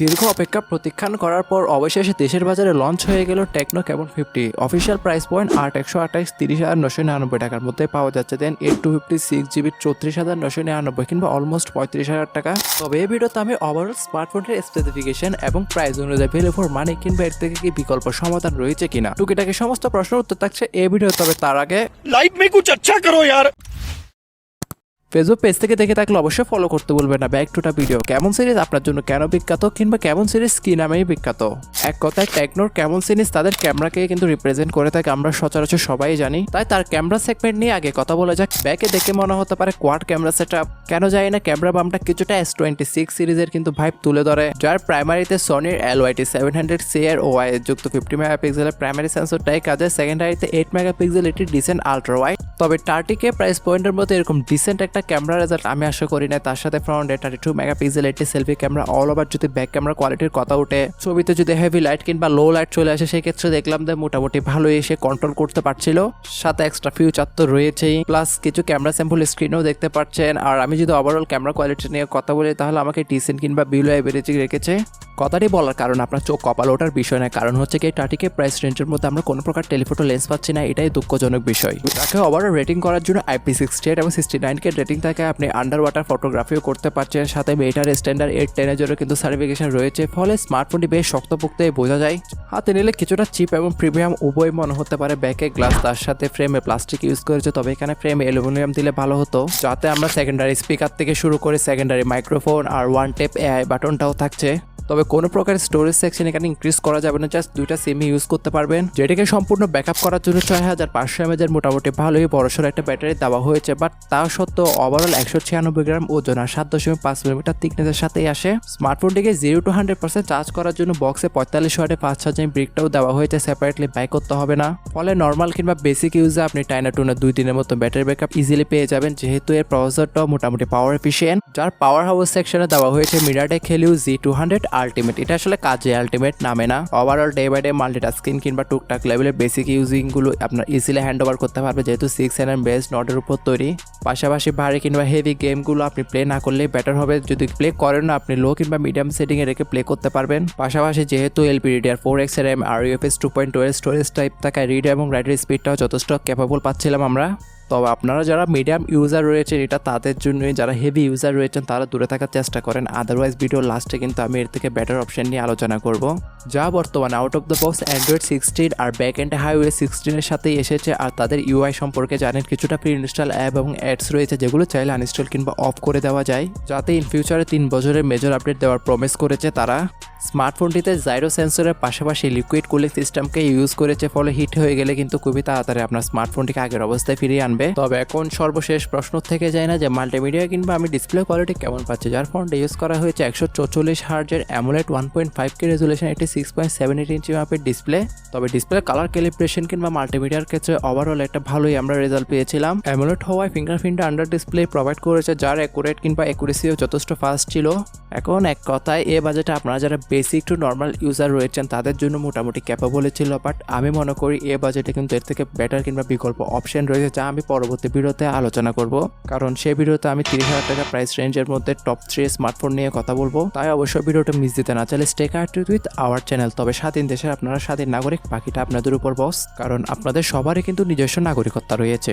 দীর্ঘ অপেক্ষা প্রতীক্ষান করার পর অবশেষে দেশের বাজারে লঞ্চ হয়ে গেল techno Camon 50। Official price point 8/128 30,999 টাকার মধ্যে পাওয়া যাচ্ছে। দেন 8256GB 34,999 কিংবা অলমোস্ট 35,000 টাকা। তবে এই ভিডিওতে আমি ওভারঅল স্মার্টফোনের স্পেসিফিকেশন এবং প্রাইস অনুযায়ী ভ্যালু ফর মানি কিংবা এর থেকে কি বিকল্প সমাধান রয়েছে কিনা টুকিটাকি সমস্ত প্রশ্নের উত্তর থাকছে এই ভিডিও। তবে তার আগে लाइफ में कुछ अच्छा करो यार। ফেসবুক পেজ থেকে দেখে থাকলে অবশ্যই ফলো করতে বলবেন না। Back to the video. Camon series আপনার জন্য কেন বিখ্যাত কিংবা ক্যামন সিরিজ কি নামেই বিখ্যাত? এক কথায় টেকনোর ক্যামন সিরিজ তাদের ক্যামেরাকে কিন্তু রিপ্রেজেন্ট করে থাকে, আমরা সচরাচর সবাই জানি। তাই তার ক্যামেরা সেগমেন্ট নিয়ে আগে কথা বলা যাক। ব্যাকে দেখে মনে হতে পারে কোয়াড ক্যামেরা সেটআপ, কেন জানি না ক্যামেরা বামটা কিছুটা S26 সিরিজের কিন্তু ভাইব তুলে ধরে, যার প্রাইমারিতে সনির LYT700CR OIS যুক্ত 50 মেগাপিক্সেলের প্রাইমারি সেন্সরটাই কাজে, সেকেন্ডারিতে 8 মেগাপিক্সেল এটি ডিসেন্ট আলট্রা ওয়াইড। তবে 30K প্রাইস পয়েন্টের মধ্যে এরকম ডিসেন্ট একটা ক্যামেরা রেজাল্ট আমি আশা করি না। তার সাথে ফ্রন্টে 32 মেগাপিক্সেল একটি সেলফি ক্যামেরা। অল ওভার যদি ব্যাক ক্যামেরা কোয়ালিটির কথা উঠে, ছবিতে যদি হেভি লাইট কিংবা লো লাইট চলে আসে সেই ক্ষেত্রে দেখলাম যে মোটামুটি ভালোই এসে কন্ট্রোল করতে পারছিল। সাথে এক্সট্রা ফিউচার তো রয়েছেই, প্লাস কিছু ক্যামেরা স্যাম্পল স্ক্রিনেও দেখতে পাচ্ছেন। আর আমি যদি ওভারঅল ক্যামেরা কোয়ালিটি নিয়ে কথা বলি তাহলে আমাকে ডিসেন্ট কিংবা বিলো এভারেজে রেখেছে। কথাটি বলার কারণ আপনার চোখ কপাল ওঠার বিষয় না, কারণ হচ্ছে কি 30K প্রাইস রেঞ্জের মধ্যে আমরা কোনো প্রকার টেলিফোটো লেন্স পাচ্ছি না, এটাই দুঃখজনক বিষয়। তাকে ওভারঅল রেটিং করার জন্য IP68 এবং 69K রেটিং থাকে, আপনি আন্ডার ওয়াটার ফটোগ্রাফিও করতে পারছেন। সাথে মেটার স্ট্যান্ডার্ড 810 এর কিন্তু সার্টিফিকেশন রয়েছে, ফলে স্মার্টফোনটি বেশ শক্তপোক্তই বোঝা যায়। হাতে নিলে কিছুটা চিপ এবং প্রিমিয়াম উভয় মনে হতে পারে। ব্যাকে গ্লাস, তার সাথে ফ্রেমে প্লাস্টিক ইউজ করেছে, তবে এখানে ফ্রেমে অ্যালুমিনিয়াম দিলে ভালো হতো, যাতে আমরা সেকেন্ডারি স্পিকার থেকে শুরু করে সেকেন্ডারি মাইক্রোফোন আর ওয়ান টেপ AI বাটনটাও থাকছে। তবে কোনো প্রকার স্টোরেজ সেকশন এখানে ইনক্রিজ করা যাবে না, জাস্ট দুইটা সিম ইউজ করতে পারবেন, যেটাকে সম্পূর্ণ ব্যাকআপ করার জন্য 6500 mAh এর মোটামুটি ভালোই বড়সড় একটা ব্যাটারি দেওয়া হয়েছে। বাট তা সত্ত্বেও ওভারঅল 196 গ্রাম ওজন আর 7.5 মিলিমিটার থিকনেসের সাথেই আসে। স্মার্টফোনটিকে 0 to 100% চার্জ করার জন্য বক্সে 45 ওয়াটের 5 চার্জিং ব্রিকটাও দেওয়া হয়েছে, সেপারেটলি বাই করতে হবে না। ফলে নর্মাল কিংবা বেসিক ইউজে আপনি টাইনা টুনা 2 দিনের মতো ব্যাটারি ব্যাকআপ ইজিলি পেয়ে যাবেন, যেহেতু এর প্রসেসরটাও মোটামুটি পাওয়ার এফিশিয়েন্ট। যার পাওয়ার হাউস সেকশনে দেওয়া হয়েছে মিডিয়াটেক হেলিও G200 আলটিমেট। এটা আসলে কাজে আলটিমেট নামে না। Overall day by day multitasking কিংবা টুকটাক লেভেলের বেসিক ইউজিং গুলো আপনার ইজিলি হ্যান্ড ওভার করতে পারবে, যেহেতু 6nm বেস নটের উপর তৈরি। পাশাপাশি ভারী কিংবা হেভি গেমগুলো আপনি প্লে না করলেই বেটার হবে, যদি প্লে করেন না আপনি লো কিংবা মিডিয়াম সেটিং এ রেখে প্লে করতে পারবেন। পাশাপাশি যেহেতু LPDDR4X RAM আর UFS 2.2 এর স্টোরেজ টাইপ থাকায় রিড এবং রাইটের স্পিডটাও যথেষ্ট ক্যাপাবল পাচ্ছিলাম আমরা। তবে আপনারা যারা মিডিয়াম ইউজার রয়েছেন এটা তাদের জন্যই, যারা হেভি ইউজার রয়েছেন তারা দূরে থাকার চেষ্টা করেন। আদারওয়াইজ ভিডিও লাস্টে কিন্তু আমি এর থেকে বেটার অপশন নিয়ে আলোচনা করব, যা বর্তমানে out of the box Android 16 আর ব্যাক এন্ড হাইওয়ে 16 এর সাথেই এসেছে। আর তাদের UI সম্পর্কে জানেন, কিছুটা প্রি ইনস্টল অ্যাপ এবং অ্যাডস রয়েছে যেগুলো চাইলে আনইনস্টল কিংবা অফ করে দেওয়া যায়, যাতে ইন ফিউচারে 3 বছরের মেজর আপডেট দেওয়ার প্রমিস করেছে তারা। স্মার্টফোনটিতে জাইরো সেন্সরের পাশাপাশি লিকুইড কুলিং সিস্টেমকে ইউজ করেছে, ফলে হিট হয়ে গেলে কিন্তু খুবই তাড়াতাড়ি আপনার স্মার্টফোনটিকে আগের অবস্থায় ফিরিয়ে আনবে। তবে এখন সর্বশেষ প্রশ্ন থেকে যায় না যে মাল্টিমিডিয়া কিংবা আমি ডিসপ্লে কোয়ালিটি কেমন পাচ্ছি। যার ফোনটা ইউজ করা হয়েছে 144 হার্জের অ্যামোলেড 1.5K রেজুলেশন একটি 6.78 ইঞ্চি মাপের ডিসপ্লে। তবে ডিসপ্লে কালার ক্যালিব্রেশন কিংবা মাল্টিমিডিয়ার ক্ষেত্রে ওভারঅল একটা ভালোই আমরা রেজাল্ট পেয়েছিলাম। অ্যামোলেড হওয়ায় ফিঙ্গারপ্রিন্ট আন্ডার ডিসপ্লে প্রোভাইড করেছে, যার অ্যাকুরেট কিংবা অ্যাকুরেসিও যথেষ্ট ফাস্ট ছিল। এখন এক কথায় এ বাজেটে আপনারা যারা বেসিক টু নর্মাল ইউজার রয়েছেন তাদের জন্য মোটামুটি ক্যাপাবল ছিল। বাট আমি মনে করি এ বাজেটে কিন্তু এর থেকে বেটার কিংবা বিকল্প অপশন রয়েছে, যা আমি পরবর্তী ভিডিওতে আলোচনা করব, কারণ সেই ভিডিওতে আমি 30,000 টাকা প্রাইস রেঞ্জের মধ্যে টপ 3 স্মার্টফোন নিয়ে কথা বলবো। তাই অবশ্যই ভিডিওটা মিস দিতে না চাইলে stay connected with our channel. তবে স্বাধীন দেশের আপনারা স্বাধীন নাগরিক, বাকিটা আপনাদের উপর বস, কারণ আপনাদের সবারই কিন্তু নিজস্ব নাগরিকত্ব রয়েছে।